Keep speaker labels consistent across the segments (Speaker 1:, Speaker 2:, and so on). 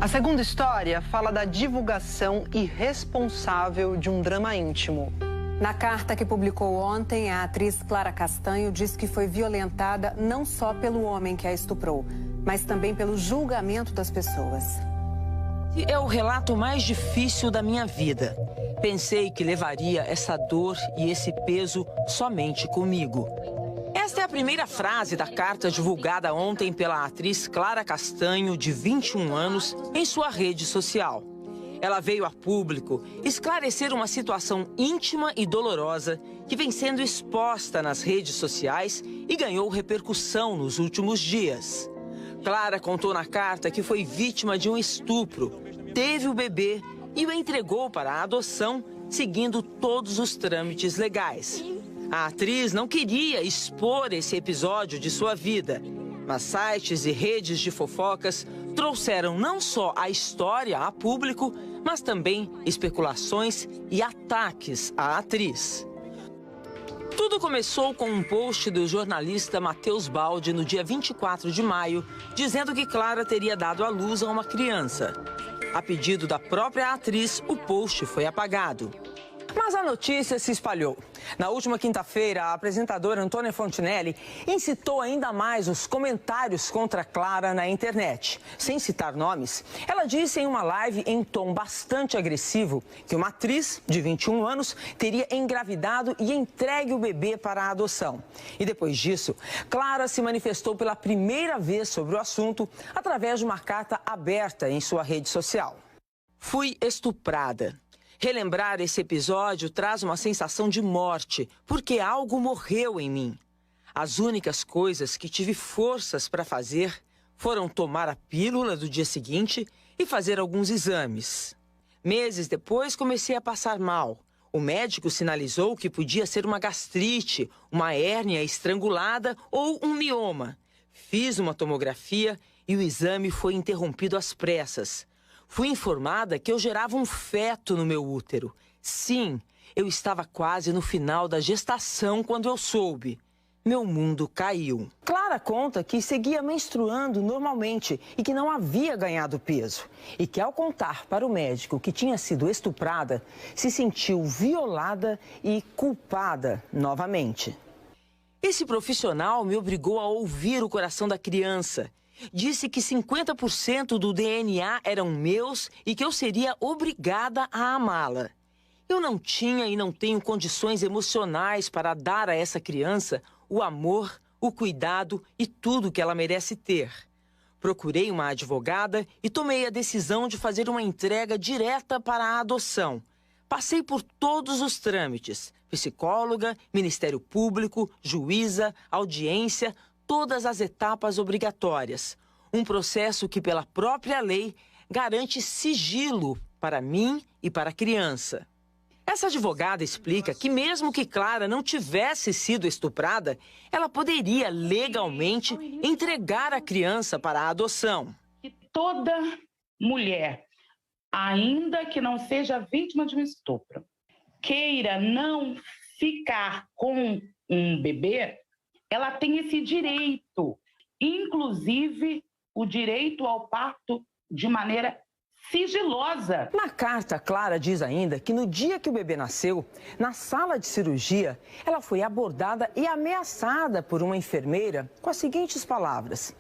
Speaker 1: A segunda história fala da divulgação irresponsável de um drama íntimo.
Speaker 2: Na carta que publicou ontem, a atriz Clara Castanho diz que foi violentada não só pelo homem que a estuprou, mas também pelo julgamento das pessoas.
Speaker 3: É o relato mais difícil da minha vida. Pensei que levaria essa dor e esse peso somente comigo. Esta é a primeira frase da carta divulgada ontem pela atriz Clara Castanho, de 21 anos, em sua rede social. Ela veio a público esclarecer uma situação íntima e dolorosa que vem sendo exposta nas redes sociais e ganhou repercussão nos últimos dias. Clara contou na carta que foi vítima de um estupro, teve o bebê e o entregou para a adoção, seguindo todos os trâmites legais. A atriz não queria expor esse episódio de sua vida, mas sites e redes de fofocas trouxeram não só a história a público, mas também especulações e ataques à atriz. Tudo começou com um post do jornalista Matheus Baldi no dia 24 de maio, dizendo que Clara teria dado à luz a uma criança. A pedido da própria atriz, o post foi apagado. Mas a notícia se espalhou. Na última quinta-feira, a apresentadora Antônia Fontinelli incitou ainda mais os comentários contra Clara na internet. Sem citar nomes, ela disse em uma live em tom bastante agressivo que uma atriz de 21 anos teria engravidado e entregue o bebê para a adoção. E depois disso, Clara se manifestou pela primeira vez sobre o assunto através de uma carta aberta em sua rede social. Fui estuprada. Relembrar esse episódio traz uma sensação de morte, porque algo morreu em mim. As únicas coisas que tive forças para fazer foram tomar a pílula do dia seguinte e fazer alguns exames. Meses depois, comecei a passar mal. O médico sinalizou que podia ser uma gastrite, uma hérnia estrangulada ou um mioma. Fiz uma tomografia e o exame foi interrompido às pressas. Fui informada que eu gerava um feto no meu útero. Sim, eu estava quase no final da gestação quando eu soube. Meu mundo caiu. Clara conta que seguia menstruando normalmente e que não havia ganhado peso. E que ao contar para o médico que tinha sido estuprada, se sentiu violada e culpada novamente. Esse profissional me obrigou a ouvir o coração da criança. Disse que 50% do DNA eram meus e que eu seria obrigada a amá-la. Eu não tinha e não tenho condições emocionais para dar a essa criança o amor, o cuidado e tudo que ela merece ter. Procurei uma advogada e tomei a decisão de fazer uma entrega direta para a adoção. Passei por todos os trâmites: psicóloga, Ministério Público, juíza, audiência, todas as etapas obrigatórias. Um processo que, pela própria lei, garante sigilo para mim e para a criança. Essa advogada explica que mesmo que Clara não tivesse sido estuprada, ela poderia legalmente entregar a criança para a adoção.
Speaker 4: Toda mulher, ainda que não seja vítima de um estupro, queira não ficar com um bebê, ela tem esse direito, inclusive o direito ao parto de maneira sigilosa.
Speaker 3: Na carta, Clara diz ainda que no dia que o bebê nasceu, na sala de cirurgia, ela foi abordada e ameaçada por uma enfermeira com as seguintes palavras: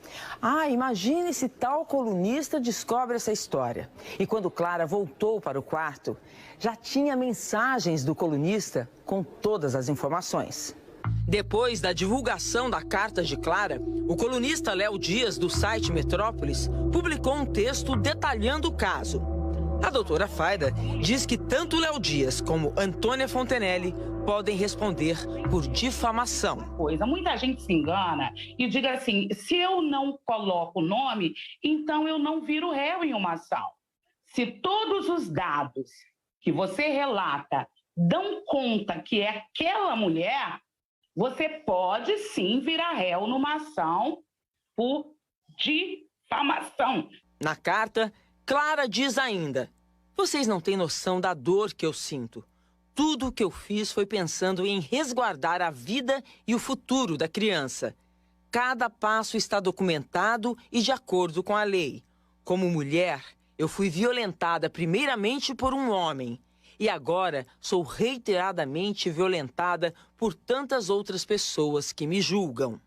Speaker 3: imagine se tal colunista descobre essa história. E quando Clara voltou para o quarto, já tinha mensagens do colunista com todas as informações. Depois da divulgação da carta de Clara, o colunista Léo Dias, do site Metrópolis, publicou um texto detalhando o caso. A doutora Faida diz que tanto Léo Dias como Antônia Fontinelli podem responder por difamação.
Speaker 4: Muita gente se engana e diz assim: se eu não coloco o nome, então eu não viro réu em uma ação. Se todos os dados que você relata dão conta que é aquela mulher, você pode sim virar réu numa ação por difamação.
Speaker 3: Na carta, Clara diz ainda: vocês não têm noção da dor que eu sinto. Tudo o que eu fiz foi pensando em resguardar a vida e o futuro da criança. Cada passo está documentado e de acordo com a lei. Como mulher, eu fui violentada primeiramente por um homem e agora sou reiteradamente violentada por tantas outras pessoas que me julgam.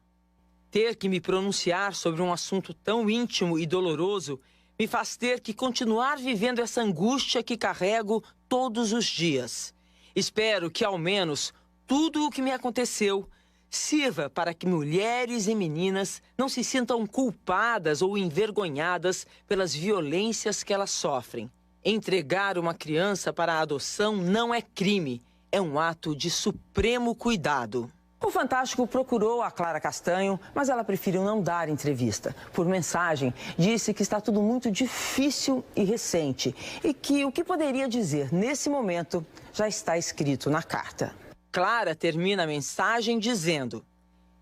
Speaker 3: Ter que me pronunciar sobre um assunto tão íntimo e doloroso me faz ter que continuar vivendo essa angústia que carrego todos os dias. Espero que, ao menos, tudo o que me aconteceu sirva para que mulheres e meninas não se sintam culpadas ou envergonhadas pelas violências que elas sofrem. Entregar uma criança para a adoção não é crime, é um ato de supremo cuidado. O Fantástico procurou a Clara Castanho, mas ela preferiu não dar entrevista. Por mensagem, disse que está tudo muito difícil e recente e que o que poderia dizer nesse momento já está escrito na carta. Clara termina a mensagem dizendo: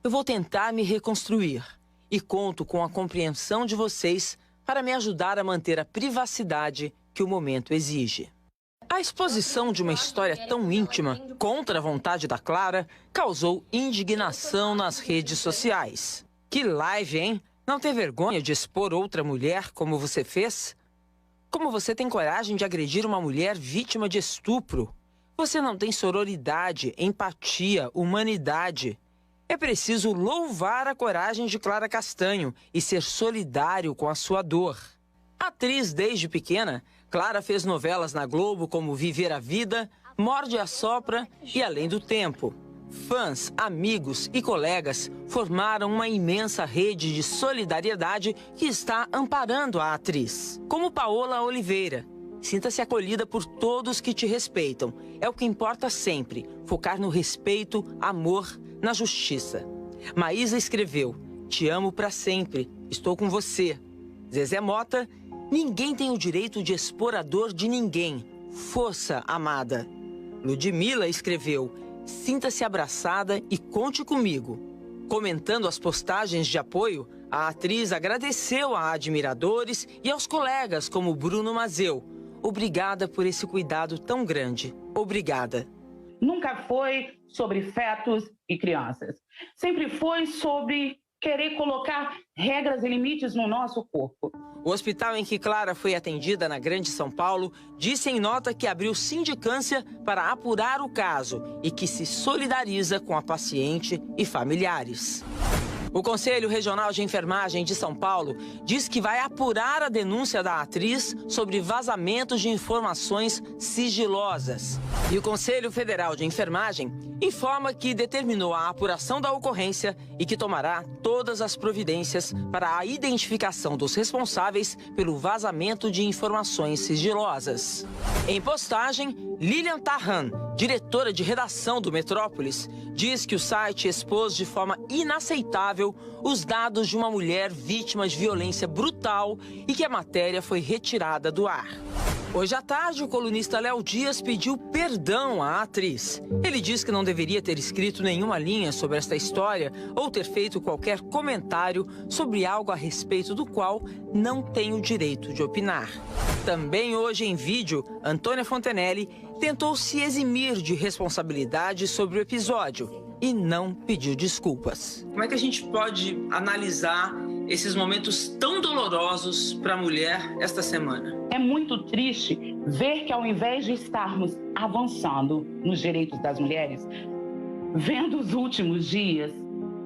Speaker 3: eu vou tentar me reconstruir e conto com a compreensão de vocês para me ajudar a manter a privacidade que o momento exige. A exposição de uma história tão íntima contra a vontade da Clara causou indignação nas redes sociais. Que live, hein? Não tem vergonha de expor outra mulher como você fez? Como você tem coragem de agredir uma mulher vítima de estupro? Você não tem sororidade, empatia, humanidade. É preciso louvar a coragem de Clara Castanho e ser solidário com a sua dor. Atriz desde pequena, Clara fez novelas na Globo como Viver a Vida, Morde a Sopra e Além do Tempo. Fãs, amigos e colegas formaram uma imensa rede de solidariedade que está amparando a atriz. Como Paola Oliveira. Sinta-se acolhida por todos que te respeitam. É o que importa sempre, focar no respeito, amor, na justiça. Maísa escreveu: te amo pra sempre, estou com você. Zezé Mota: ninguém tem o direito de expor a dor de ninguém. Força, amada. Ludmila escreveu: sinta-se abraçada e conte comigo. Comentando as postagens de apoio, a atriz agradeceu a admiradores e aos colegas como Bruno Mazeu. Obrigada por esse cuidado tão grande. Obrigada.
Speaker 4: Nunca foi sobre fetos e crianças. Sempre foi sobre querer colocar regras e limites no nosso corpo.
Speaker 3: O hospital em que Clara foi atendida, na Grande São Paulo, disse em nota que abriu sindicância para apurar o caso e que se solidariza com a paciente e familiares. O Conselho Regional de Enfermagem de São Paulo diz que vai apurar a denúncia da atriz sobre vazamentos de informações sigilosas. E o Conselho Federal de Enfermagem informa que determinou a apuração da ocorrência e que tomará todas as providências para a identificação dos responsáveis pelo vazamento de informações sigilosas. Em postagem, Lilian Tarran, diretora de redação do Metrópolis, diz que o site expôs de forma inaceitável os dados de uma mulher vítima de violência brutal e que a matéria foi retirada do ar. Hoje à tarde, o colunista Léo Dias pediu perdão à atriz. Ele diz que não deveria ter escrito nenhuma linha sobre esta história ou ter feito qualquer comentário sobre algo a respeito do qual não tem o direito de opinar. Também hoje em vídeo, Antônia Fontenelle tentou se eximir de responsabilidade sobre o episódio e não pediu desculpas. Como é que a gente pode analisar esses momentos tão dolorosos para a mulher esta semana?
Speaker 4: É muito triste ver que, ao invés de estarmos avançando nos direitos das mulheres, vendo os últimos dias,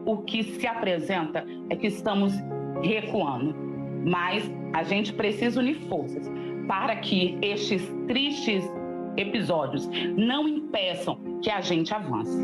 Speaker 4: o que se apresenta é que estamos recuando. Mas a gente precisa unir forças para que estes tristes episódios não impeçam que a gente avance.